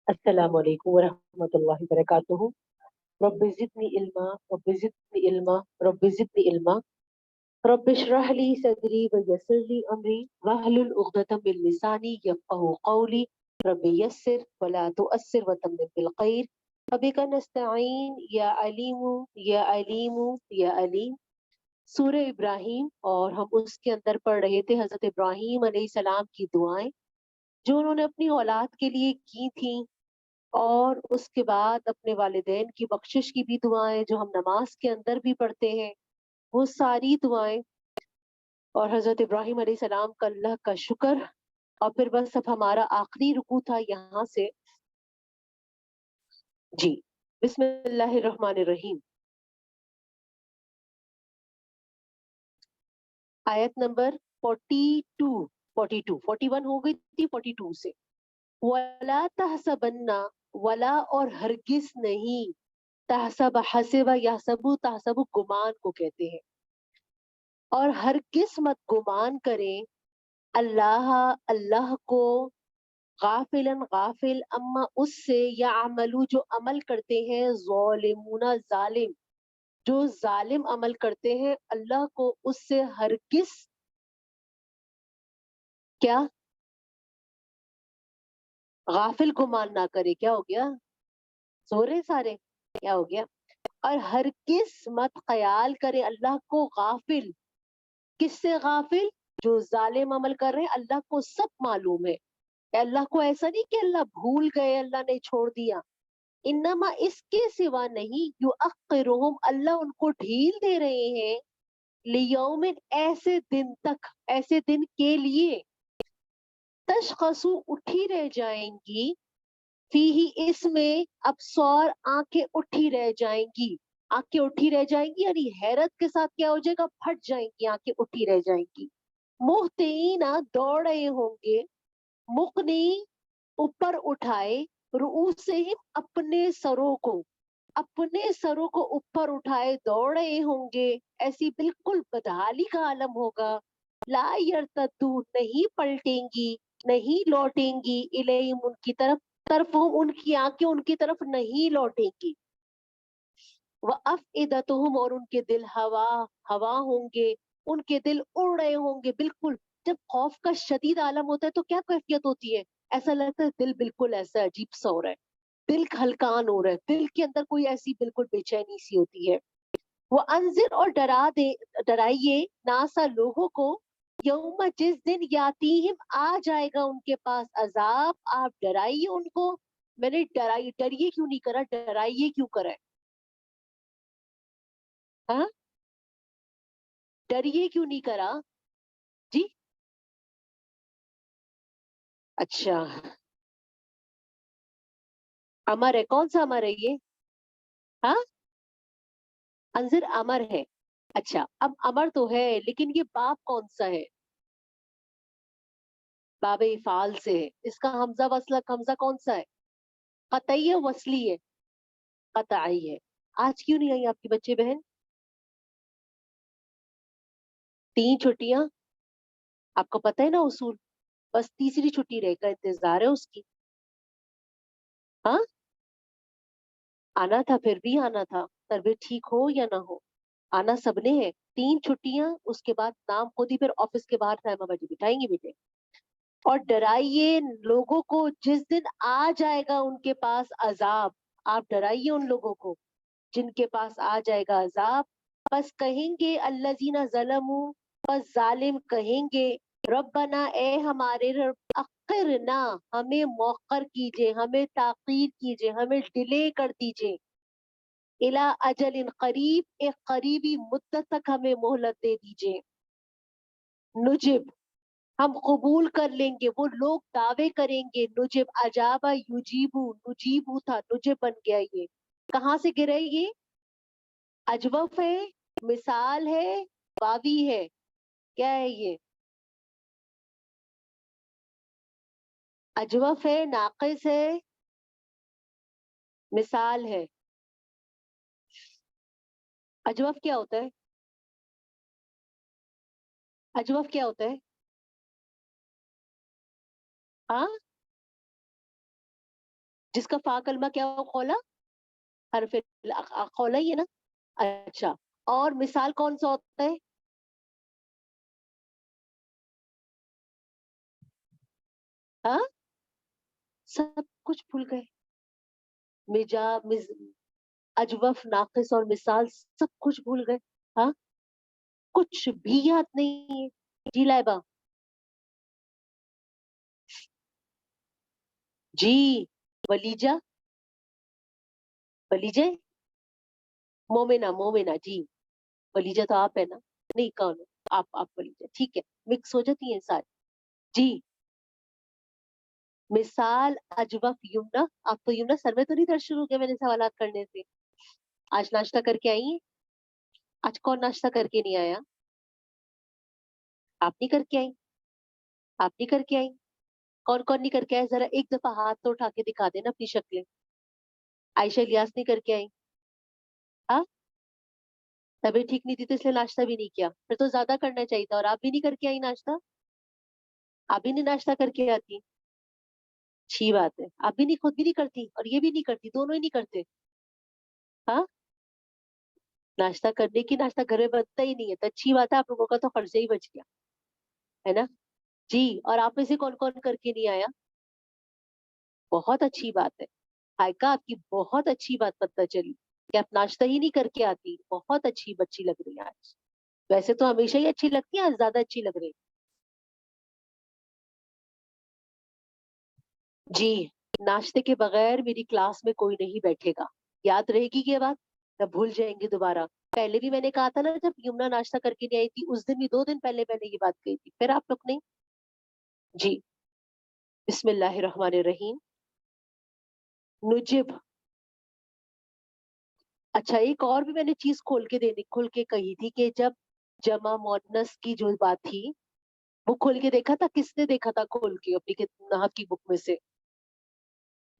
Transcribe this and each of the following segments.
السلام علیکم ورحمۃ اللہ وبرکاتہ. رب زدنی علما، رب زدنی علما، رب زدنی علما. رب اشرح لي صدري ويسر لي امري واحلل عقدة من لساني يفقهوا قولي. رب يسر ولا تؤثر وتمم بالخير. وبك نستعين يا عليم يا عليم يا عليم. سورہ ابراہیم، اور ہم اس کے اندر پڑھ رہے تھے حضرت ابراہیم علیہ السلام کی دعائیں جو انہوں نے اپنی اولاد کے لیے کی تھیں، اور اس کے بعد اپنے والدین کی بخشش کی بھی دعائیں جو ہم نماز کے اندر بھی پڑھتے ہیں، وہ ساری دعائیں، اور حضرت ابراہیم علیہ السلام کا اللہ کا شکر. اور پھر بس اب ہمارا آخری رکوع تھا یہاں سے. جی، بسم اللہ الرحمن الرحیم. آیت نمبر 42 41 ہو گئی تھی 42 سے. وَلَا تَحْسَبَنَّ، ولا اور ہرگز نہیں، تحسب حسب یحسب، تحسب گمان کو کہتے ہیں، اور ہرگز مت گمان کریں اللہ اللہ کو، غافلاً غافل، اما اس سے، یعملو جو عمل کرتے ہیں، ظالمون ظالم جو ظالم عمل کرتے ہیں، اللہ کو اس سے ہرگز کیا غافل گمان نہ کرے. کیا ہو گیا؟ سورے سارے کیا ہو گیا؟ اور ہرگز مت خیال کرے اللہ کو غافل. کس سے غافل؟ جو ظالم عمل کر رہے ہیں، اللہ کو سب معلوم ہے. اللہ کو ایسا نہیں کہ اللہ بھول گئے، اللہ نے چھوڑ دیا. انما اس کے سوا نہیں، یؤخرہم اللہ ان کو ڈھیل دے رہے ہیں، لیوم ایسے دن تک، ایسے دن کے لیے، تشخصو اٹھی رہ جائیں گی، فیہی اس میں، ابصار آنکھیں اٹھی رہ جائیں گی. آنکھیں اٹھی رہ جائیں گی یعنی حیرت کے ساتھ کیا ہو جائے گا؟ پھٹ جائیں گی، آنکھیں اٹھی رہ جائیں گی. مہطعین دوڑ رہے ہوں گے، مقنی اوپر اٹھائے، رؤوسہم اپنے سروں کو، اپنے سروں کو اوپر اٹھائے دوڑ رہے ہوں گے. ایسی بالکل بدحالی کا عالم ہوگا. لا یرتدو نہیں پلٹیں گی، نہیں لوٹیں گی، الیہم ان کی طرف ان کی آنکھیں ان کی طرف نہیں لوٹیں گی. وَأَفْئِدَتُهُمْ اور ان کے دل ہوا ہوں گے، ان کے دل اڑ رہے ہوں گے. بالکل جب خوف کا شدید عالم ہوتا ہے تو کیا کیفیت ہوتی ہے؟ ایسا لگتا ہے دل بالکل ایسا عجیب سا ہو رہا ہے، دل ہلکان ہو رہا ہے، دل کے اندر کوئی ایسی بالکل بے چینی سی ہوتی ہے. وہ انذر اور ڈرائیے ناسا لوگوں کو، یوم جس دن یاتیہم آ جائے گا ان کے پاس عذاب، آپ ڈرائیے ان کو. میں نے ڈریے کیوں نہیں کرا، ڈرائیے کیوں کرا ہے؟ ہاں، ڈریے کیوں نہیں کرا جی؟ اچھا، امر ہے، کون سا امر ہے یہ؟ ہاں، انذر امر ہے. اچھا، اب امر تو ہے لیکن یہ باب کون سا ہے؟ باب افعال سے ہے. اس کا حمزہ وصلہ حمزہ کون سا ہے؟ قطعی ہے وصلی ہے؟ قطعی ہے. آج کیوں نہیں آئی آپ کی بچے بہن؟ 3 چھٹیاں. آپ کو پتہ ہے نا اصول، بس تیسری چھٹی رہ کا انتظار ہے اس کی. ہاں، آنا تھا، پھر بھی آنا تھا، طبیعت ٹھیک ہو یا نہ ہو، آنا سب نے ہے. 3 چھٹیاں، اس کے بعد نام خود ہی پھر آفس کے باہر ٹائم بجے بٹھائیں گے بیٹے. اور ڈرائیے لوگوں کو جس دن آ جائے گا ان کے پاس عذاب، آپ ڈرائیے ان لوگوں کو جن کے پاس آ جائے گا عذاب. پس کہیں گے الذین ظلموا، پس ظالم کہیں گے، ربنا اے ہمارے رب، اخرنا ہمیں مؤخر کیجئے، ہمیں تاخیر کیجئے، ہمیں ڈیلے کر دیجئے، الی اجل قریب، ایک قریبی مدت تک ہمیں مہلت دے دیجئے. نجب ہم قبول کر لیں گے. وہ لوگ دعوے کریں گے. نجب اجابہ یجیبو، نجیبو تھا، نجب بن گیا. یہ کہاں سے گرا یہ؟ اجوف ہے، مثال ہے، واوی ہے، کیا ہے یہ؟ اجوف ہے، ناقص ہے، مثال ہے. اجوف کیا ہوتا ہے؟ اجوف کیا ہوتا ہے؟ ہاں، جس کا فا کلمہ کیا ہو؟ خولا، حرف خولا ہی ہے نا. اچھا، اور مثال کون سا ہوتا ہے؟ ہاں سب کچھ بھول گئے. اجوف، ناقص اور مثال سب کچھ بھول گئے. ہاں کچھ بھی یاد نہیں ہے. جی لائبہ. جی ولیجہ، ولیجہ، مومنہ، مومنہ جی. ولیجہ تو آپ ہے نا؟ نہیں کون؟ آپ ولیجہ، ٹھیک ہے، مکس ہو جاتی ہیں ساری. جی مثال اجوف یمنا. آپ تو یمنا سر میں تو نہیں درد شروع ہو گیا میں نے سوالات کرنے سے؟ آج ناشتہ کر کے آئی ہیں؟ آج کون ناشتہ کر کے نہیں آیا؟ آپ نہیں کر کے آئی؟ آپ نہیں کر کے آئی؟ کون کون نہیں کر کے آئے؟ ذرا ایک دفعہ ہاتھ تو اٹھا کے دکھا دینا اپنی شکلیں. عائشہ الیاس نہیں کر کے آئی؟ ہاں طبیعت ٹھیک نہیں تھی تو اس لیے ناشتہ بھی نہیں کیا. پھر تو زیادہ کرنا چاہیے تھا. اور آپ بھی نہیں کر کے آئی ناشتہ؟ آپ بھی نہیں ناشتہ کر کے آتی؟ اچھی بات ہے. آپ بھی نہیں، خود بھی نہیں کرتی اور یہ بھی نہیں کرتی، دونوں ہی نہیں کرتے. ہاں ناشتہ کرنے کی، ناشتہ گھر میں بنتا ہی نہیں ہے تو اچھی بات ہے. آپ لوگوں کا تو خرچہ ہی بچ گیا ہے نا. جی اور آپ میں سے کون کون کر کے نہیں آیا؟ بہت اچھی بات ہے. ہائکا آپ کی بہت اچھی بات پتہ چلی کہ آپ ناشتہ ہی نہیں کر کے آتی. بہت اچھی بچی لگ رہی ہے آج. ویسے تو ہمیشہ ہی اچھی لگتی ہے، آج زیادہ اچھی لگ رہی ہے. جی ناشتے کے بغیر میری کلاس میں کوئی نہیں بیٹھے گا. یاد رہے گی یہ بات؟ نہ بھول جائیں گے دوبارہ. پہلے بھی میں نے کہا تھا نا جب یمنا ناشتہ کر کے نہیں آئی تھی اس دن بھی، 2 دن پہلے میں نے یہ بات کہی تھی، پھر آپ لوگ نہیں. جی بسم اللہ الرحمن الرحیم. نجب. اچھا ایک اور بھی میں نے چیز کھول کے کہی تھی کہ جب جمع مؤنث کی جو بات تھی وہ کھول کے دیکھا تھا. کس نے دیکھا تھا کھول کے اپنی نحو کی بک میں سے؟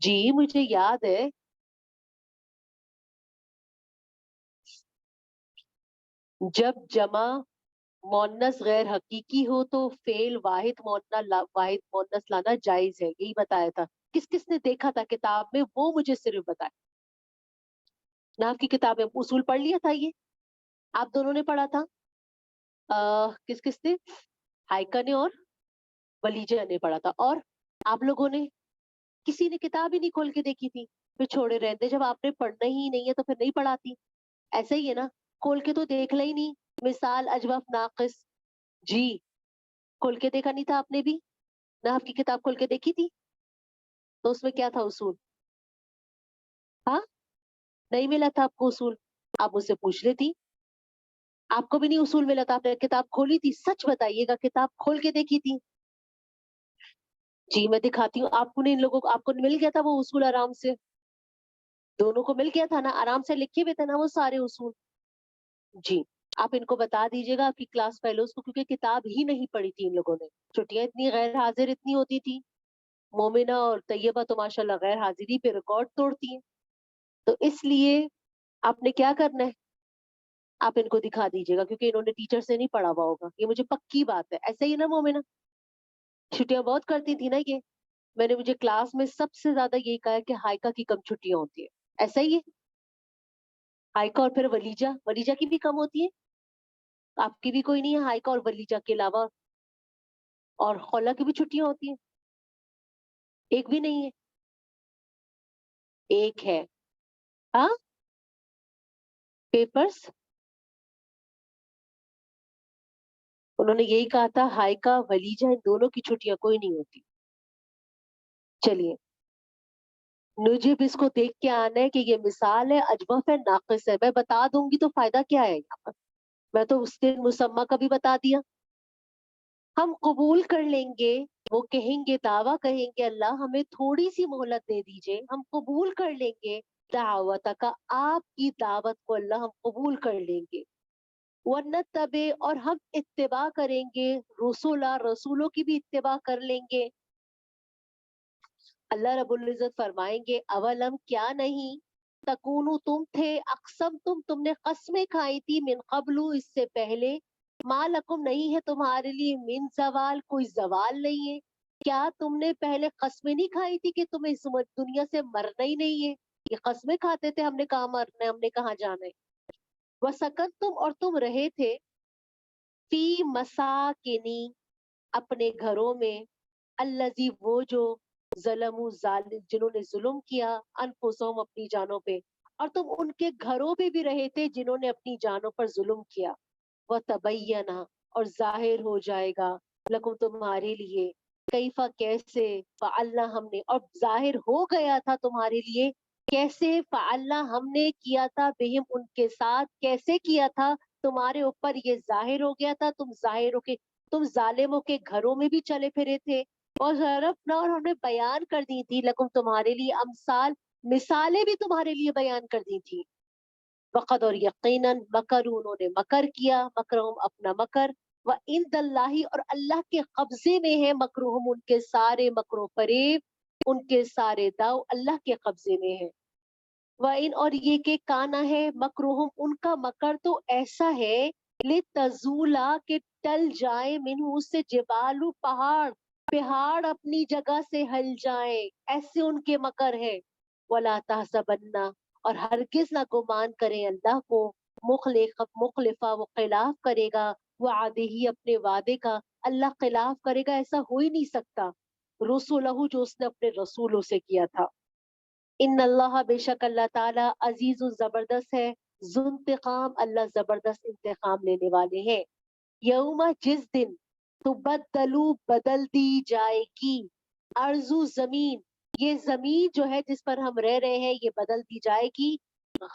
جی مجھے یاد ہے. جب جمع مؤنث غیر حقیقی ہو تو فعل واحد مؤنث لانا جائز ہے، یہی بتایا تھا. کس کس نے دیکھا تھا کتاب میں وہ مجھے صرف بتائے. نحو کی کتاب میں اصول پڑھ لیا تھا یہ؟ آپ دونوں نے پڑھا تھا؟ کس کس نے؟ ہائکا نے اور ولیجہ نے پڑھا تھا. اور آپ لوگوں نے کسی نے کتاب ہی نہیں کھول کے دیکھی تھی؟ پھر چھوڑے رہتے. جب آپ نے پڑھنا ہی نہیں ہے تو پھر نہیں پڑھاتی. ایسا ہی ہے نا. کھول کے تو دیکھنا ہی نہیں. مثال اجوف ناقص. جی کھول کے دیکھا نہیں تھا آپ نے بھی؟ نحو کی کتاب کھول کے دیکھی تھی تو اس میں کیا تھا اصول؟ ہاں نہیں ملا تھا آپ کو اصول؟ آپ مجھ سے پوچھ لیتی. آپ کو بھی نہیں اصول ملا تھا؟ آپ نے کتاب کھولی تھی؟ سچ بتائیے گا کتاب کھول کے دیکھی تھی؟ جی میں دکھاتی ہوں آپ کو. ان لوگوں کو آپ کو مل گیا تھا وہ اصول آرام سے؟ دونوں کو مل گیا تھا نا؟ آرام سے لکھے ہوئے تھے نا وہ سارے اصول؟ جی آپ ان کو بتا دیجیے گا آپ کی کلاس فیلوز کو، کیونکہ کتاب ہی نہیں پڑھی تھی ان لوگوں نے. چھٹیاں اتنی غیر حاضر اتنی ہوتی تھی. مومنہ اور طیبہ تو ماشاءاللہ غیر حاضری پہ ریکارڈ توڑتی ہیں. تو اس لیے آپ نے کیا کرنا ہے، آپ ان کو دکھا دیجیے گا کیونکہ انہوں نے ٹیچر سے نہیں پڑھا ہوا ہوگا. یہ مجھے پکی بات ہے. ایسا ہی ہے نا مومنہ؟ چھٹیاں بہت کرتی تھی نا یہ. میں نے مجھے کلاس میں سب سے زیادہ یہی کہا ہے کہ ہائکا کی کم چھٹیاں ہوتی ہے. ایسا ہی ہے. ہائکا اور پھر ولیجہ. ولیجہ کی بھی کم ہوتی ہے. آپ کی بھی کوئی نہیں ہے ہائکا اور ولیجہ کے علاوہ؟ اور خولا کی بھی چھٹیاں ہوتی ہیں؟ ایک بھی نہیں ہے. ایک ہے. ہاں پیپرز. انہوں نے یہی کہا تھا ہائکا ولیجہ ان دونوں کی چھٹیاں کوئی نہیں ہوتی. چلیے نجب اس کو دیکھ کے آنا ہے کہ یہ مثال ہے، اجوف ہے، ناقص ہے. میں بتا دوں گی تو فائدہ کیا ہے یہاں پر؟ میں تو اس دن مسمہ کا بھی بتا دیا. ہم قبول کر لیں گے. وہ کہیں گے، دعویٰ کہیں گے اللہ ہمیں تھوڑی سی مہلت دے دیجئے، ہم قبول کر لیں گے دعوت کا، آپ کی دعوت کو اللہ ہم قبول کر لیں گے. ونتبع اور ہم اتباع کریں گے، رسولوں کی بھی اتباع کر لیں گے. اللہ رب العزت فرمائیں گے اولم کیا نہیں، تکونو تم تھے، اقسم تم نے قسمیں کھائی تھی، من قبلو اس سے پہلے، ما لکم نہیں ہے تمہارے لیے، من زوال کوئی زوال نہیں ہے. کیا تم نے پہلے قسمیں نہیں کھائی تھی کہ تمہیں اس دنیا سے مرنا ہی نہیں ہے؟ یہ قسمیں کھاتے تھے، ہم نے کہاں مرنا ہے، ہم نے کہاں جانا ہے۔ وَسَكَنْتُمْ اور تم رہے تھے، فی مساکنی اپنے گھروں میں، الذی وہ جو ظلموا جنہوں نے ظلم کیا، انفسہم اپنی جانوں پہ، اور تم ان کے گھروں پہ بھی رہے تھے جنہوں نے اپنی جانوں پر ظلم کیا۔ وَتَبَيَّنَ اور ظاہر ہو جائے گا، لکم تمہارے لیے، کیفا کیسے، فعلنا ہم نے، اور ظاہر ہو گیا تھا تمہارے لیے کیسے، فعلنا ہم نے کیا تھا، بہم ان کے ساتھ کیسے کیا تھا، تمہارے اوپر یہ ظاہر ہو گیا تھا، تم ظاہر ہو کے تم ظالموں کے گھروں میں بھی چلے پھرے تھے، اور ضربنا اور ہم نے بیان کر دی تھی، لکم تمہارے لیے، امثال مثالیں بھی تمہارے لیے بیان کر دی تھی۔ وقد اور یقیناً مکر انہوں نے مکر کیا، مکرہم اپنا مکر، وعند اللہ اور اللہ کے قبضے میں ہے، مکرہم ان کے سارے مکر و فریب، ان کے سارے داؤ اللہ کے قبضے میں ہے۔ وَإِنْ اور یہ کہ کانا ہے مکرہم ان کا مکر تو ایسا ہے، لِتَزُولَ کہ ٹل جائے منہ اس سے جبال پہاڑ، پہاڑ اپنی جگہ سے ہل جائیں، ایسے ان کے مکر ہے۔ وَلَا تَحْسَبَنَّ اور ہرگز نہ گمان کریں اللہ کو، مخلفہ وہ خلاف کرے گا، وعدہ ہی اپنے وعدے کا، اللہ خلاف کرے گا ایسا ہو ہی نہیں سکتا، رسولہ جو اس نے اپنے رسولوں سے کیا تھا۔ ان اللہ بے شک اللہ تعالی عزیز و زبردست ہے، ذو انتقام اللہ زبردست انتقام لینے والے ہیں۔ یوم جس دن تبدلو بدل دی جائے گی، ارضو زمین، یہ زمین جو ہے جس پر ہم رہ رہے ہیں یہ بدل دی جائے گی،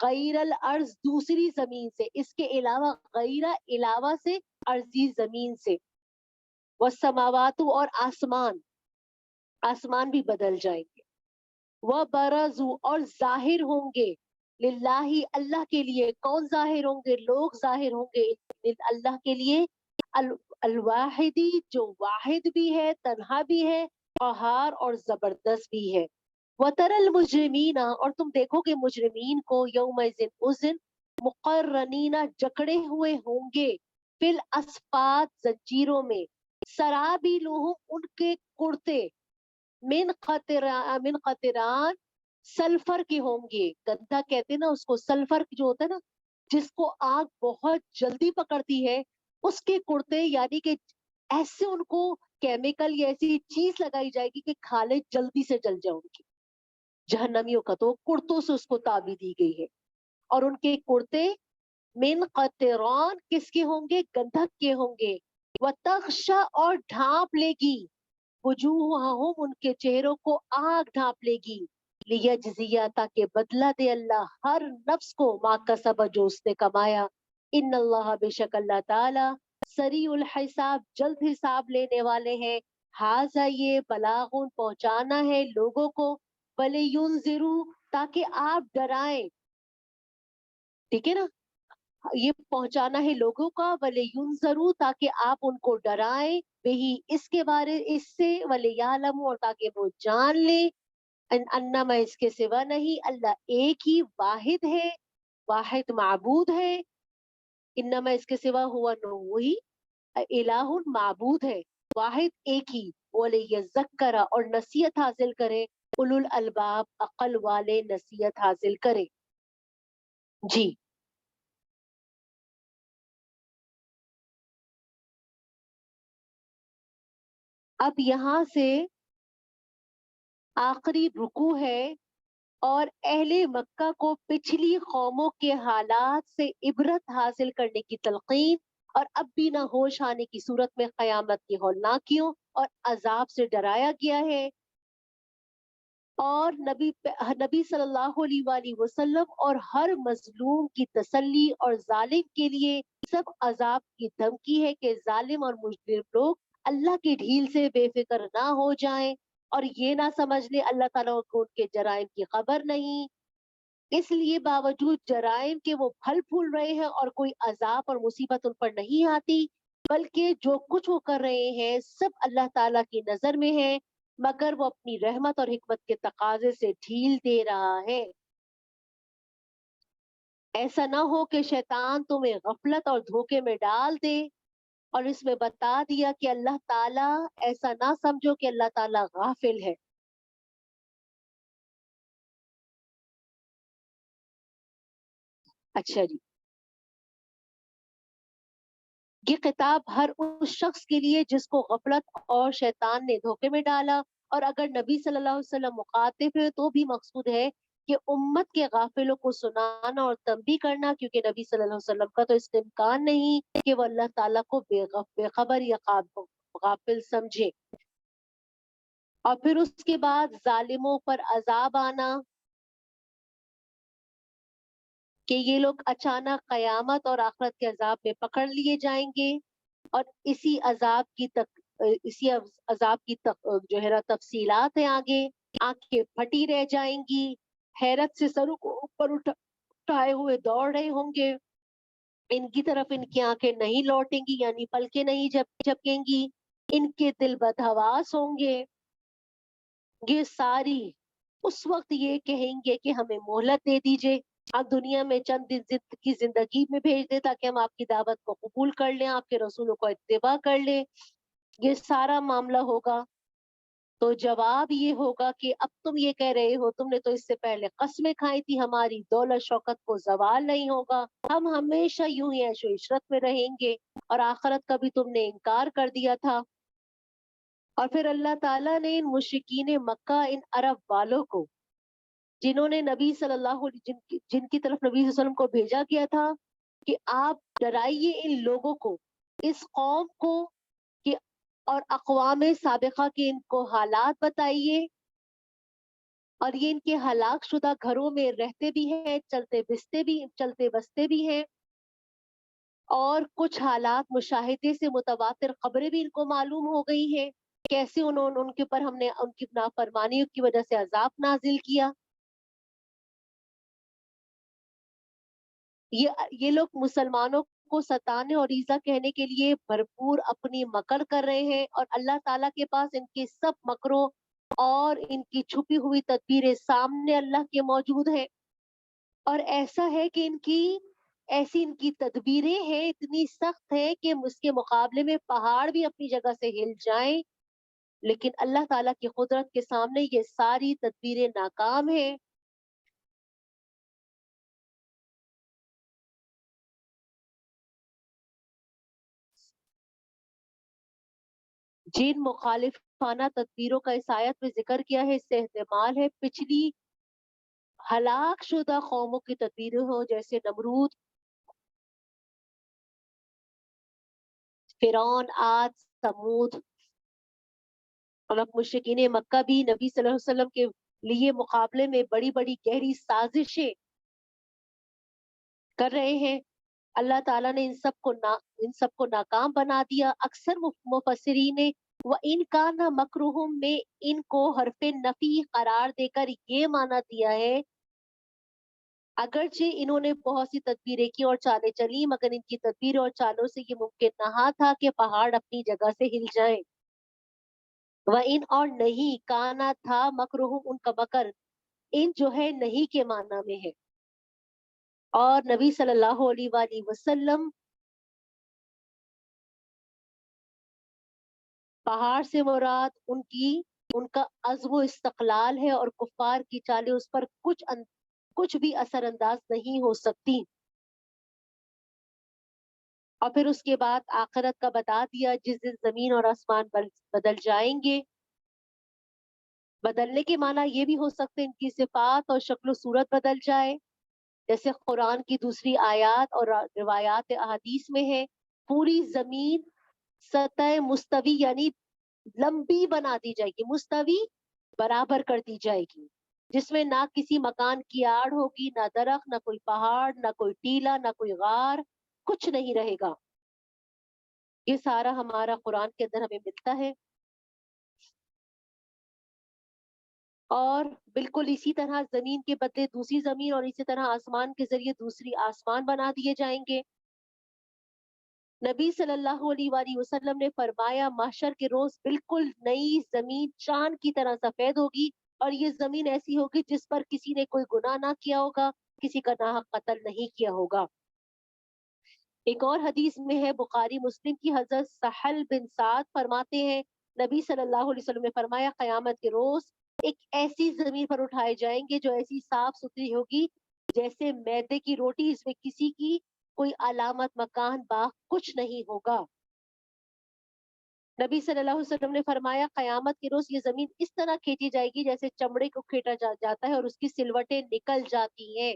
غیر الارض دوسری زمین سے، اس کے علاوہ غیرہ علاوہ سے، ارضی زمین سے، والسماوات اور آسمان، آسمان بھی بدل جائیں گے، وَبَرَزُوا اور ظاہر ہوں گے، للہ اللہ کے لیے، کون ظاہر ہوں گے؟ لوگ ظاہر ہوں گے اللہ کے لیے، الواحدی جو واحد بھی ہے، تنہا بھی ہے، قہار اور زبردست بھی ہے۔ وَتَرَى الْمُجْرِمِينَ اور تم دیکھو گے مجرمین کو، یومئذ اس دن، مقرنین جکڑے ہوئے ہوں گے، فی الاسفاد زنجیروں میں، سرابیلہم ان کے کرتے، من قطران سلفر کے ہوں گے، گندھا کہتے ہیں نا اس کو، سلفر جو ہوتا ہے نا جس کو آگ بہت جلدی پکڑتی ہے، اس کے کرتے، یعنی کہ ایسے ان کو کیمیکل یا ایسی چیز لگائی جائے گی کہ کھالے جلدی سے جل جائے ان کی، جہنمیوں کا تو کرتوں سے اس کو تعبیر دی گئی ہے، اور ان کے کرتے من قطران کس کے ہوں گے؟ گندھک کے ہوں گے، وتغشا اور ڈھانپ لے گی، وجوہہم ان کے چہروں کو آگ ڈھانپ لے گی، لیجزیہ تاکہ بدلہ دے اللہ ہر نفس کو ما کسب جو اس نے کمایا، ان اللہ بے شک اللہ تعالی سریع الحساب جلد حساب لینے والے ہیں، ہاذا یہ بلاغ پہنچانا ہے لوگوں کو، وَلِيُنذِرُوا تاکہ آپ ڈرائیں، ٹھیک ہے نا، یہ پہنچانا ہے لوگوں کا، وَلِيُنذَرُوا تاکہ آپ ان کو ڈرائیں، وہی اس کے بارے اس سے، وَلِيَعْلَمُوا اور تاکہ وہ جان لیں، انما اس کے سوا نہیں، اللہ ایک ہی واحد ہے، واحد معبود ہے، انما اس کے سوا ہوا نو وہی الہ معبود ہے، واحد ایک ہی، وَلِيَذَّكَّرَ اور نصیحت حاصل کرے، اولو الالباب عقل والے نصیحت حاصل کرے۔ جی اب یہاں سے آخری رکوع ہے، اور اہل مکہ کو پچھلی قوموں کے حالات سے عبرت حاصل کرنے کی تلقین، اور اب بھی نہ ہوش آنے کی صورت میں قیامت کی ہولناکیوں اور عذاب سے ڈرایا گیا ہے، اور نبی صلی اللہ علیہ وآلہ وسلم اور ہر مظلوم کی تسلی، اور ظالم کے لیے سب عذاب کی دھمکی ہے کہ ظالم اور مجرم لوگ اللہ کی ڈھیل سے بے فکر نہ ہو جائیں، اور یہ نہ سمجھ لیں اللہ تعالیٰ کو ان کے جرائم کی خبر نہیں، اس لیے باوجود جرائم کے وہ پھل پھول رہے ہیں اور کوئی عذاب اور مصیبت ان پر نہیں آتی، بلکہ جو کچھ وہ کر رہے ہیں سب اللہ تعالیٰ کی نظر میں ہے، مگر وہ اپنی رحمت اور حکمت کے تقاضے سے ڈھیل دے رہا ہے۔ ایسا نہ ہو کہ شیطان تمہیں غفلت اور دھوکے میں ڈال دے، اور اس میں بتا دیا کہ اللہ تعالیٰ، ایسا نہ سمجھو کہ اللہ تعالیٰ غافل ہے. اچھا جی، یہ خطاب ہر اس شخص کے لیے جس کو غفلت اور شیطان نے دھوکے میں ڈالا، اور اگر نبی صلی اللہ علیہ وسلم مخاطب ہے تو بھی مقصود ہے کہ امت کے غافلوں کو سنانا اور تنبیہ کرنا، کیونکہ نبی صلی اللہ علیہ وسلم کا تو اس کا امکان نہیں کہ وہ اللہ تعالیٰ کو بے خبر یا غافل سمجھے. اور پھر اس کے بعد ظالموں پر عذاب آنا، کہ یہ لوگ اچانک قیامت اور آخرت کے عذاب میں پکڑ لیے جائیں گے، اور اسی عذاب کی جو ہے نا تفصیلات ہیں آگے. آنکھیں پھٹی رہ جائیں گی، حیرت سے سروں کو اوپر اٹھائے ہوئے دوڑ رہے ہوں گے. ان کی طرف ان کی آنکھیں نہیں لوٹیں گی، یعنی پلکیں نہیں جھپکیں گی. ان کے دل بدحواس ہوں گے. یہ ساری اس وقت یہ کہیں گے کہ ہمیں مہلت دے دیجئے، آپ دنیا میں چند دن کی زندگی میں بھیج دیں تاکہ ہم آپ کی دعوت کو قبول کر لیں، آپ کے رسولوں کو اتباع کر لیں. یہ سارا معاملہ ہوگا. تو جواب یہ ہوگا کہ اب تم یہ کہہ رہے ہو، تم نے تو اس سے پہلے قسمیں کھائی تھی، ہماری دولت شوکت کو زوال نہیں ہوگا، ہم ہمیشہ یوں ہی عیش و عشرت میں رہیں گے، اور آخرت کا بھی تم نے انکار کر دیا تھا. اور پھر اللہ تعالیٰ نے ان مشرکین مکہ، ان عرب والوں کو جنہوں نے نبی صلی اللہ علیہ جن کی طرف نبی صلی اللہ علیہ وسلم کو بھیجا گیا تھا کہ آپ ڈرائیے ان لوگوں کو، اس قوم کو، کہ اور اقوام سابقہ کے ان کو حالات بتائیے، اور یہ ان کے ہلاک شدہ گھروں میں رہتے بھی ہیں، چلتے بستے بھی ہیں، اور کچھ حالات مشاہدے سے متواتر خبریں بھی ان کو معلوم ہو گئی ہیں، کیسے ان کے اوپر ہم نے ان کی نافرمانیوں کی وجہ سے عذاب نازل کیا. یہ لوگ مسلمانوں کو ستانے اور ایذا کہنے کے لیے بھرپور اپنی مکر کر رہے ہیں، اور اللہ تعالیٰ کے پاس ان کے سب مکروں اور ان کی چھپی ہوئی تدبیریں سامنے اللہ کے موجود ہیں. اور ایسا ہے کہ ان کی تدبیریں ہیں، اتنی سخت ہیں کہ اس کے مقابلے میں پہاڑ بھی اپنی جگہ سے ہل جائیں، لیکن اللہ تعالیٰ کی قدرت کے سامنے یہ ساری تدبیریں ناکام ہیں. جن مخالفانہ تدبیروں کا اس آیت میں ذکر کیا ہے، اس سے احتمال ہے پچھلی ہلاک شدہ قوموں کی تدبیریں ہوں، جیسے نمرود، فرعون، عاد، ثمود. اور اب مشرکین مکہ بھی نبی صلی اللہ علیہ وسلم کے لیے مقابلے میں بڑی بڑی گہری سازشیں کر رہے ہیں. اللہ تعالیٰ نے ان سب کو ناکام بنا دیا. اکثر مفسرین نے وَإِنْ كَانَ مَكْرُهُمْ میں ان کو حرف نفی قرار دے کر یہ معنی دیا ہے، اگرچہ انہوں نے بہت سی تدبیریں کی اور چالیں چلی، مگر ان کی تدبیر اور چالوں سے یہ ممکن نہ تھا کہ پہاڑ اپنی جگہ سے ہل جائیں. وَإِنْ اور نہیں، کانا تھا، مکرہم ان کا مکر، ان جو ہے نہیں کے معنی میں ہے. اور نبی صلی اللہ علیہ وآلہ وسلم پہاڑ سے مراد ان کا عزم و استقلال ہے، اور کفار کی چالیں اس پر کچھ بھی اثر انداز نہیں ہو سکتی. اور پھر اس کے بعد آخرت کا بتا دیا، جس دن زمین اور آسمان بدل جائیں گے. بدلنے کے معنی یہ بھی ہو سکتے ان کی صفات اور شکل و صورت بدل جائے، جیسے قرآن کی دوسری آیات اور روایات احادیث میں ہے. پوری زمین سطح مستوی یعنی لمبی بنا دی جائے گی، مستوی برابر کر دی جائے گی، جس میں نہ کسی مکان کی آڑ ہوگی، نہ درخت، نہ کوئی پہاڑ، نہ کوئی ٹیلا، نہ کوئی غار، کچھ نہیں رہے گا. یہ سارا ہمارا قرآن کے اندر ہمیں ملتا ہے. اور بالکل اسی طرح زمین کے بدلے دوسری زمین، اور اسی طرح آسمان کے ذریعے دوسری آسمان بنا دیے جائیں گے. نبی صلی اللہ علیہ وآلہ وسلم نے فرمایا، محشر کے روز بالکل نئی زمین چاند کی طرح سفید ہوگی، اور یہ زمین ایسی ہوگی جس پر کسی نے کوئی گناہ نہ کیا ہوگا، کسی کا ناحق قتل نہیں کیا ہوگا. ایک اور حدیث میں ہے بخاری مسلم کی، حضرت سہل بن سعد فرماتے ہیں نبی صلی اللہ علیہ وسلم نے فرمایا قیامت کے روز ایک ایسی زمین پر اٹھائے جائیں گے جو ایسی صاف ستھری ہوگی جیسے میدے کی روٹی، اس میں کسی کی کوئی علامت مکان باغ کچھ نہیں ہوگا۔ نبی صلی اللہ علیہ وسلم نے فرمایا قیامت کے روز یہ زمین اس طرح کھینچی جائے گی جیسے چمڑے کو کھینچا جاتا ہے اور اس کی سلوٹیں نکل جاتی ہیں،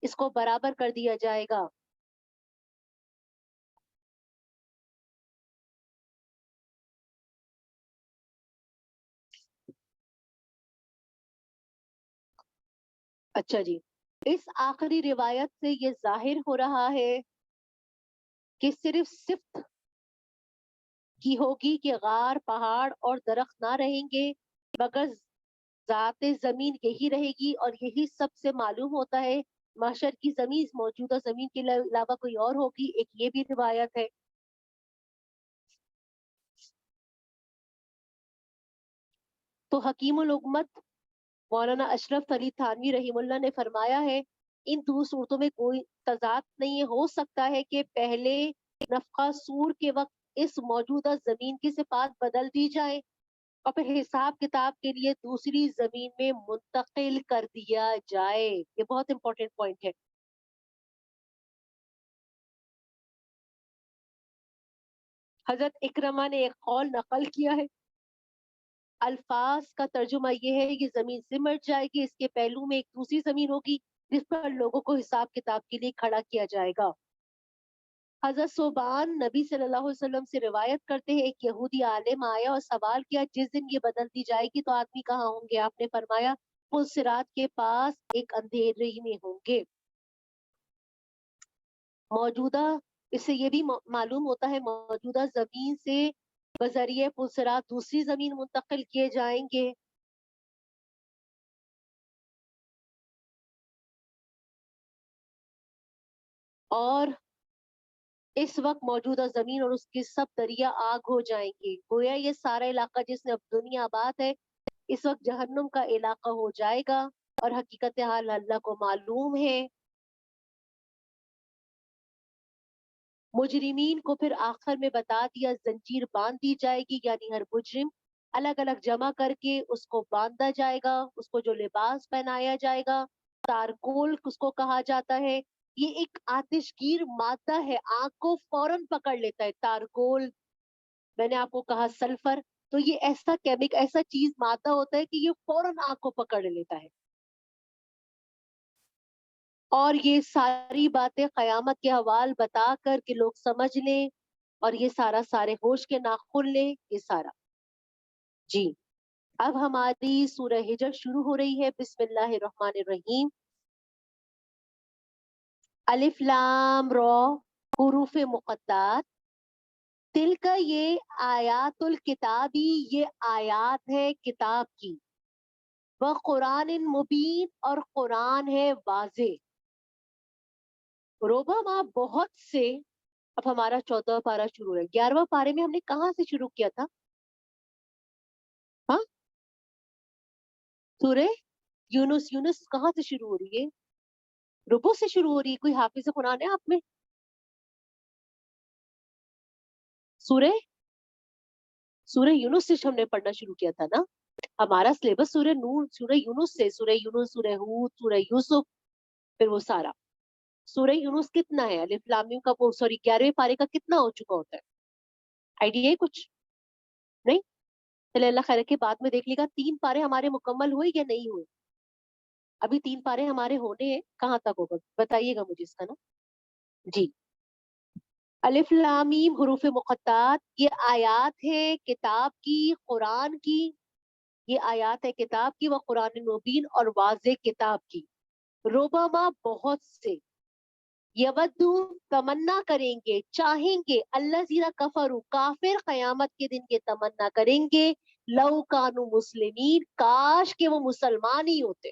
اس کو برابر کر دیا جائے گا۔ اچھا جی، اس آخری روایت سے یہ ظاہر ہو رہا ہے کہ صرف صفت کی ہوگی کہ غار، پہاڑ اور درخت نہ رہیں گے، مگر ذات زمین یہی رہے گی، اور یہی سب سے معلوم ہوتا ہے محشر کی زمین موجودہ زمین کے علاوہ کوئی اور ہوگی، ایک یہ بھی روایت ہے۔ تو حکیم الامت مولانا اشرف علی تھانوی رحم اللہ نے فرمایا ہے ان دو صورتوں میں کوئی تضاد نہیں ہے، ہو سکتا ہے کہ پہلے نفخہ سور کے وقت اس موجودہ زمین کی صفات بدل دی جائے اور پھر حساب کتاب کے لیے دوسری زمین میں منتقل کر دیا جائے۔ یہ بہت امپورٹنٹ پوائنٹ ہے۔ حضرت اکرمہ نے ایک قول نقل کیا ہے، الفاظ کا ترجمہ یہ ہے کہ زمین سمٹ جائے گی، اس کے پہلو میں ایک دوسری زمین ہوگی جس پر لوگوں کو حساب کتاب کے لیے کھڑا کیا جائے گا۔ حضرت صوبان نبی صلی اللہ علیہ وسلم سے روایت کرتے ہیں ایک یہودی عالم آیا اور سوال کیا جس دن یہ بدل دی جائے گی تو آدمی کہاں ہوں گے؟ آپ نے فرمایا پل صراط کے پاس ایک اندھیرے میں ہوں گے۔ موجودہ اس سے یہ بھی معلوم ہوتا ہے موجودہ زمین سے بذریعہ پل صراط دوسری زمین منتقل کیے جائیں گے۔ اور اس وقت موجودہ زمین اور اس کے سب دریا آگ ہو جائیں گے، گویا یہ سارا علاقہ جس میں اب دنیا آباد ہے اس وقت جہنم کا علاقہ ہو جائے گا، اور حقیقت حال اللہ کو معلوم ہے۔ مجرمین کو پھر آخر میں بتا دیا زنجیر باندھ دی جائے گی، یعنی ہر مجرم الگ الگ جمع کر کے اس کو باندھا جائے گا، اس کو جو لباس پہنایا جائے گا تارکول اس کو کہا جاتا ہے، یہ ایک آتش گیر مادہ ہے، آگ کو فوراً پکڑ لیتا ہے تارکول۔ میں نے آپ کو کہا سلفر، تو یہ ایسا کیمک ایسا چیز مادہ ہوتا ہے کہ یہ فوراً آگ کو پکڑ لیتا ہے۔ اور یہ ساری باتیں قیامت کے حوال بتا کر کہ لوگ سمجھ لیں اور یہ سارا سارے ہوش کے ناخن لیں، یہ سارا جی۔ اب ہماری سورہ ہجر شروع ہو رہی ہے۔ بسم اللہ الرحمن الرحیم۔ الف لام را، حروف مقطعات، تل کا یہ آیات الکتابی، یہ آیات ہے کتاب کی، وہ قرآن مبین اور قرآن ہے واضح، روبما بہت سے۔ اب ہمارا 14واں پارہ شروع ہے۔ 11واں پارے میں ہم نے کہاں سے شروع کیا تھا؟ ہاں، سورہ یونس۔ یونس کہاں سے شروع ہو رہی ہے؟ ربو سے شروع ہو رہی ہے۔ کوئی حافظ قرآن ہے آپ میں؟ سورہ سورہ یونس سے ہم نے پڑھنا شروع کیا تھا نا۔ ہمارا سلیبس سورہ نور، سورہ یونس سے، سورہ یونس، سورہ ہود، سورہ یوسف، پھر وہ سارا۔ سورہ یونس کتنا ہے؟ الف لام میم کا وہ سوری 11ویں پارے کا کتنا ہو چکا ہوتا ہے؟ آئیڈیا ہے کچھ؟ نہیں؟ چلے اللہ خیر کے بعد میں دیکھ لے گا۔ 3 پارے ہمارے مکمل ہوئے یا نہیں ہوئے؟ ابھی 3 پارے ہمارے ہونے ہیں، کہاں تک ہوگا بتائیے گا مجھے اس کا نا جی۔ الف لام میم حروف مقطعات، یہ آیات ہے کتاب کی، قرآن کی، یہ آیات ہے کتاب کی، وہ قرآن مبین اور واضح کتاب کی، روبما بہت سے، یودو تمنا کریں گے، چاہیں گے، اللہ زیرہ کفرو کافر قیامت کے دن کے تمنا کریں گے، لو کانو مسلمین کاش کہ وہ مسلمان ہی ہوتے،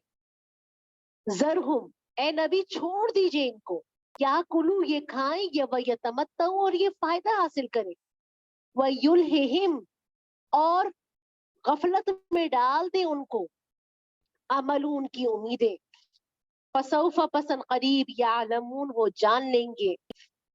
ذرہم اے نبی چھوڑ دیجئے ان کو، کیا کلو یہ کھائیں یا ویتمتعوا اور یہ فائدہ حاصل کریں، ویلہہم اور غفلت میں ڈال دیں ان کو، عملون کی امیدیں، فسوف پسن قریب یعلمون وہ جان لیں گے،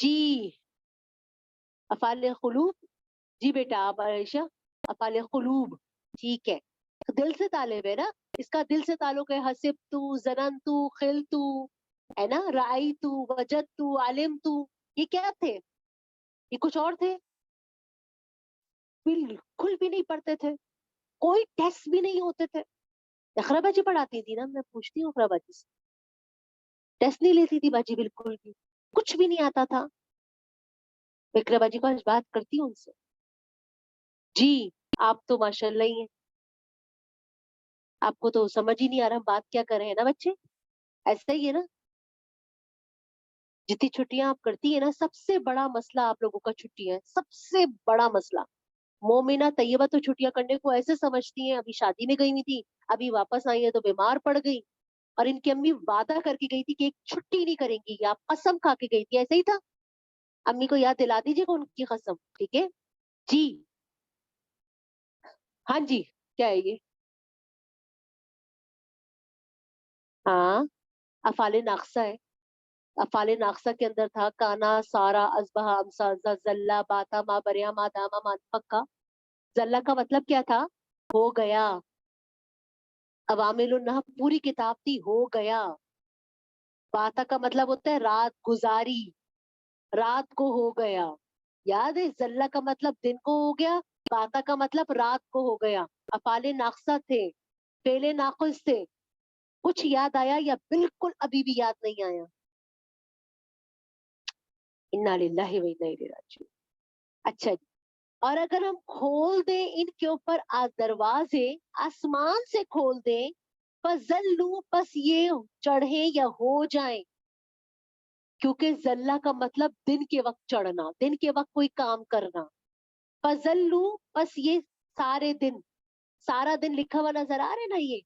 جی افعال قلوب، جی بیٹا آپ عائشہ افعال قلوب ٹھیک ہے، دل سے طالب ہے نا، اس کا دل سے تعلق ہے، حسب تو، زنن تو، خل تو، ہے نا، رائی تو، وجد تو، عالم تو، یہ کیا تھے؟ یہ کچھ اور تھے؟ بالکل بھی نہیں پڑھتے تھے، کوئی ٹیسٹ بھی نہیں ہوتے تھے. اقرا باجی پڑھاتی تھی نا، میں پوچھتی ہوں اقرا باجی سے، ٹیسٹ نہیں لیتی تھی باجی بالکل بھی، کچھ بھی نہیں آتا تھا. اقرا باجی کو آج بات کرتی ہوں ان سے. جی آپ تو ماشاء اللہ ہی ہیں، آپ کو تو سمجھ ہی نہیں آ رہا ہم بات کیا کر رہے ہیں نا بچے، ایسا ہی ہے نا. جتنی چھٹیاں آپ کرتی ہیں نا، سب سے بڑا مسئلہ آپ لوگوں کا چھٹی ہے، سب سے بڑا مسئلہ. مومنہ طیبہ تو چھٹیاں کرنے کو ایسے سمجھتی ہیں، ابھی شادی میں گئی ہوئی تھی، ابھی واپس آئی ہے تو بیمار پڑ گئی، اور ان کی امی وعدہ کر کے گئی تھی کہ ایک چھٹی نہیں کریں گی، آپ قسم کھا کے گئی تھی، ایسا ہی تھا. امی کو یاد دلا دیجیے گا ان کی قسم، ٹھیک ہے جی. ہاں جی کیا ہے یہ؟ ہاں افعال ناقصہ ہے. افعال ناقصہ کے اندر تھا کانا، سارا، ازبہ، امسا، زلہ، باتا، ما بریا، ما داما، ما پکا. زلہ کا مطلب کیا تھا؟ ہو گیا. عوامل النحو پوری کتاب تھی، ہو گیا. باتا کا مطلب ہوتا ہے رات گزاری، رات کو ہو گیا. یاد ہے زلہ کا مطلب دن کو ہو گیا، باتا کا مطلب رات کو ہو گیا. افعال ناقصہ تھے، فعل ناقص تھے. کچھ یاد آیا یا بالکل ابھی بھی یاد نہیں آیا؟ انا للہ و انا الیہ راجعون. اچھا جی، اور اگر ہم کھول دیں ان کے اوپر دروازے، آسمان سے کھول دیں، فَزَلُّوا بس یہ چڑھیں یا ہو جائیں. کیونکہ زلہ کا مطلب دن کے وقت چڑھنا، دن کے وقت کوئی کام کرنا. فَزَلُّوا بس یہ سارے دن، سارا دن لکھا ہوا نظر آ رہا ہے نا یہ،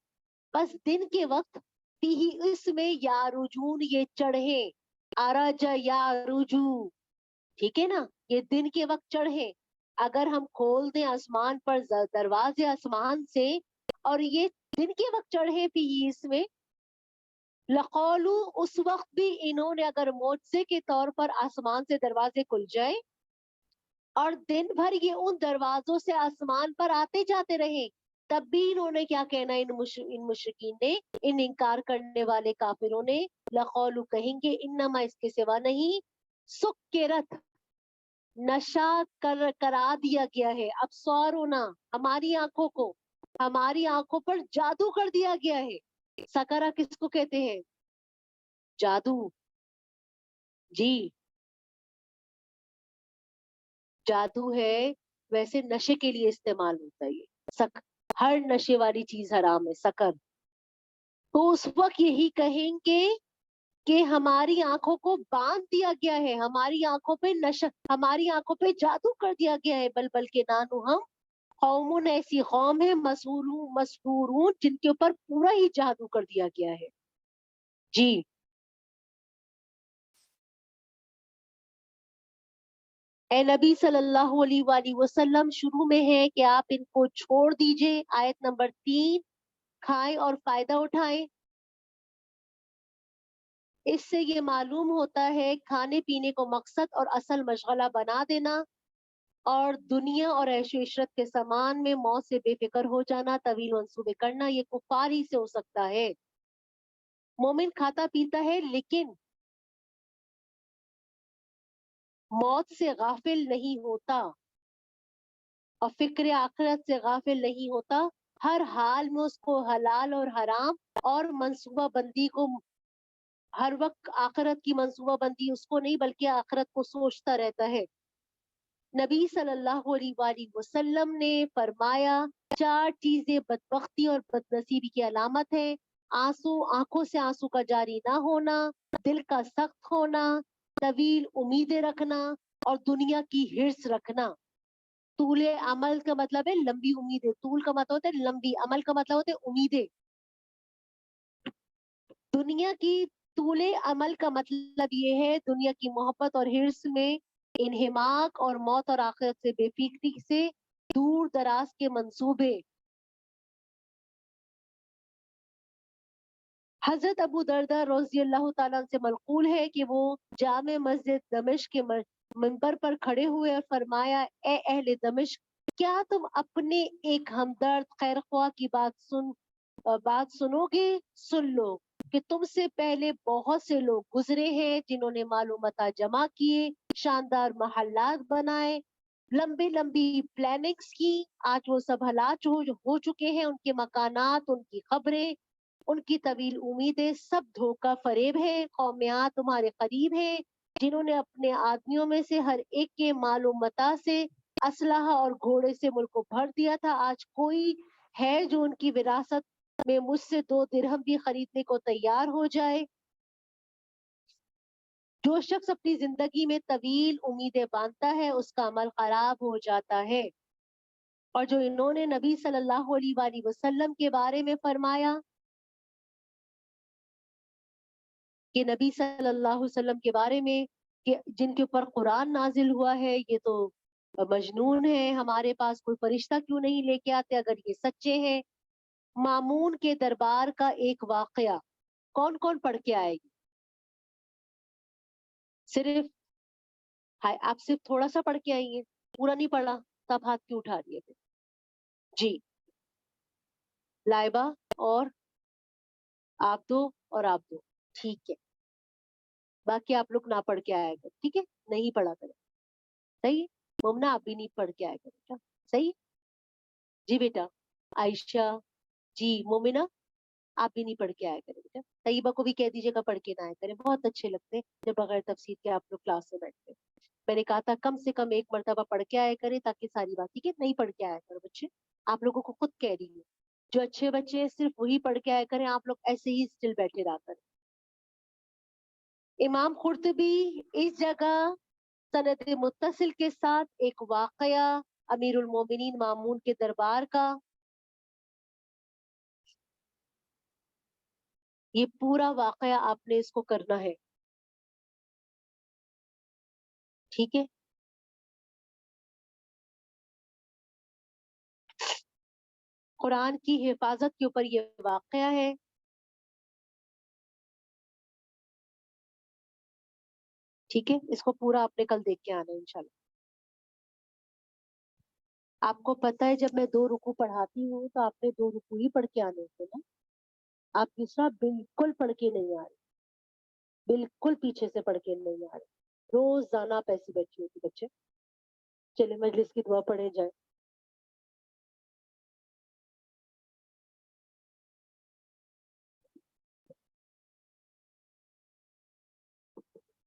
بس دن کے وقت ہی اس میں یا رجون یہ چڑھے، آراجا یا رجو، ٹھیک ہے نا، یہ دن کے وقت چڑھے. اگر ہم کھول دیں آسمان پر دروازے آسمان سے، اور یہ دن کے وقت چڑھے بھی اس میں، لقولو اس وقت بھی انہوں نے، اگر معجزے کے طور پر آسمان سے دروازے کھل جائے اور دن بھر یہ ان دروازوں سے آسمان پر آتے جاتے رہے، تب بھی انہوں نے کیا کہنا، ان مشرکین نے، ان انکار کرنے والے کافروں نے، لقولو کہیں گے، انما اس کے سوا نہیں، سکرت نشا کرا دیا گیا ہے، ابصارنا ہماری آنکھوں کو، ہماری آنکھوں پر جادو کر دیا گیا ہے. سکرا کس کو کہتے ہیں؟ جادو. جی جادو ہے، ویسے نشے کے لیے استعمال ہوتا ہے یہ. ہر نشے والی چیز حرام ہے، سکر. تو اس وقت یہی کہیں گے کہ ہماری آنکھوں کو باندھ دیا گیا ہے، ہماری آنکھوں پہ ہماری آنکھوں پہ جادو کر دیا گیا ہے. بل کے نانو ہم قومون ایسی قوم ہے، مسحورون جن کے اوپر پورا ہی جادو کر دیا گیا ہے. جی اے نبی صلی اللہ علیہ وآلہ وسلم، شروع میں ہے کہ آپ ان کو چھوڑ دیجئے. آیت نمبر 3، کھائیں اور فائدہ اٹھائیں. اس سے یہ معلوم ہوتا ہے کھانے پینے کو مقصد اور اصل مشغلہ بنا دینا، اور دنیا اور عیش و عشرت کے سامان میں موت سے بے فکر ہو جانا، طویل منصوبے کرنا، یہ کفار ہی سے ہو سکتا ہے. مومن کھاتا پیتا ہے لیکن موت سے غافل نہیں ہوتا، اور فکر آخرت سے غافل نہیں ہوتا. ہر حال میں اس کو حلال اور حرام اور منصوبہ بندی کو، ہر وقت آخرت کی منصوبہ بندی اس کو نہیں بلکہ آخرت کو سوچتا رہتا ہے. نبی صلی اللہ علیہ وآلہ وسلم نے فرمایا 4 چیزیں بدبختی اور بدنصیبی کی علامت ہے. آنسو، آنکھوں سے آنسو کا جاری نہ ہونا، دل کا سخت ہونا، طویل امیدیں رکھنا، اور دنیا کی ہرس رکھنا. طول عمل کا مطلب ہے لمبی امیدیں، طول کا مطلب ہوتا ہے لمبی، عمل کا مطلب ہوتا ہے امیدیں. دنیا کی طول عمل کا مطلب یہ ہے دنیا کی محبت اور ہرس میں انہماک، اور موت اور آخرت سے بے فکری سے دور دراز کے منصوبے. حضرت ابو دردہ رضی اللہ تعالیٰ عنہ سے منقول ہے کہ وہ جامع مسجد دمشق کے منبر پر کھڑے ہوئے اور فرمایا، اے اہل دمشق، کیا تم اپنے ایک ہمدرد خیر خواہ کی بات سنو گے؟ سن لو کہ تم سے پہلے بہت سے لوگ گزرے ہیں جنہوں نے معلومات جمع کیے، شاندار محلات بنائے، لمبی لمبی پلاننگز کی، آج وہ سب ہلاک ہو چکے ہیں، ان کے مکانات، ان کی خبریں، ان کی طویل امیدیں سب دھوکہ فریب ہے۔ قومیات تمہارے قریب ہیں جنہوں نے اپنے آدمیوں میں سے ہر ایک کے مال و متاع سے، اسلحہ اور گھوڑے سے ملک کو بھر دیا تھا، آج کوئی ہے جو ان کی وراثت میں مجھ سے 2 درہم بھی خریدنے کو تیار ہو جائے؟ جو شخص اپنی زندگی میں طویل امیدیں باندھتا ہے اس کا عمل خراب ہو جاتا ہے۔ اور جو انہوں نے نبی صلی اللہ علیہ وآلہ وسلم کے بارے میں فرمایا کہ نبی صلی اللہ علیہ وسلم کے بارے میں کہ جن کے اوپر قرآن نازل ہوا ہے یہ تو مجنون ہے، ہمارے پاس کوئی فرشتہ کیوں نہیں لے کے آتے اگر یہ سچے ہیں۔ مامون کے دربار کا ایک واقعہ کون کون پڑھ کے آئے گی؟ صرف آپ صرف تھوڑا سا پڑھ کے آئی ہیں، پورا نہیں پڑھا، تب ہاتھ کیوں اٹھا دیے تھے؟ جی، لائبہ اور آپ دو اور آپ دو، ٹھیک ہے، باقی آپ لوگ نہ پڑھ کے آیا کریں، ٹھیک ہے، نہیں پڑھا کریں، صحیح ہے؟ مومنہ آپ بھی نہیں پڑھ کے آیا کریں، کیا صحیح؟ جی بیٹا عائشہ، جی مومنہ آپ بھی نہیں پڑھ کے آیا کریں بیٹا، طیبہ کو بھی کہہ دیجیے گا پڑھ کے نہ آیا کریں، بہت اچھے لگتے ہیں جب بغیر تفسیر کے آپ لوگ کلاس میں بیٹھتے ہیں۔ میں نے کہا تھا کم سے کم ایک مرتبہ پڑھ کے آیا کریں تاکہ ساری بات، ٹھیک ہے، نہیں پڑھ کے آیا کرو بچے، آپ لوگوں کو خود کہہ رہی ہوں، جو اچھے بچے ہیں صرف وہی پڑھ کے آیا کریں، آپ لوگ ایسے ہی اسٹل بیٹھے رہا کریں۔ امام قرطبی اس جگہ سند متصل کے ساتھ ایک واقعہ امیر المومنین مامون کے دربار کا، یہ پورا واقعہ آپ نے اس کو کرنا ہے، ٹھیک ہے؟ قرآن کی حفاظت کے اوپر یہ واقعہ ہے، ٹھیک ہے، اس کو پورا آپ نے کل دیکھ کے آنا ہے انشاءاللہ۔ آپ کو پتہ ہے جب میں 2 رکوع پڑھاتی ہوں تو آپ نے 2 رکوع ہی پڑھ کے آنے ہوتے نا، آپ تیسرا بالکل پڑھ کے نہیں آ رہے، بالکل پیچھے سے پڑھ کے نہیں آ رہے، روزانہ آپ ایسی بیٹھی ہوتی بچے۔ چلے مجلس کی دعا پڑھے جائیں۔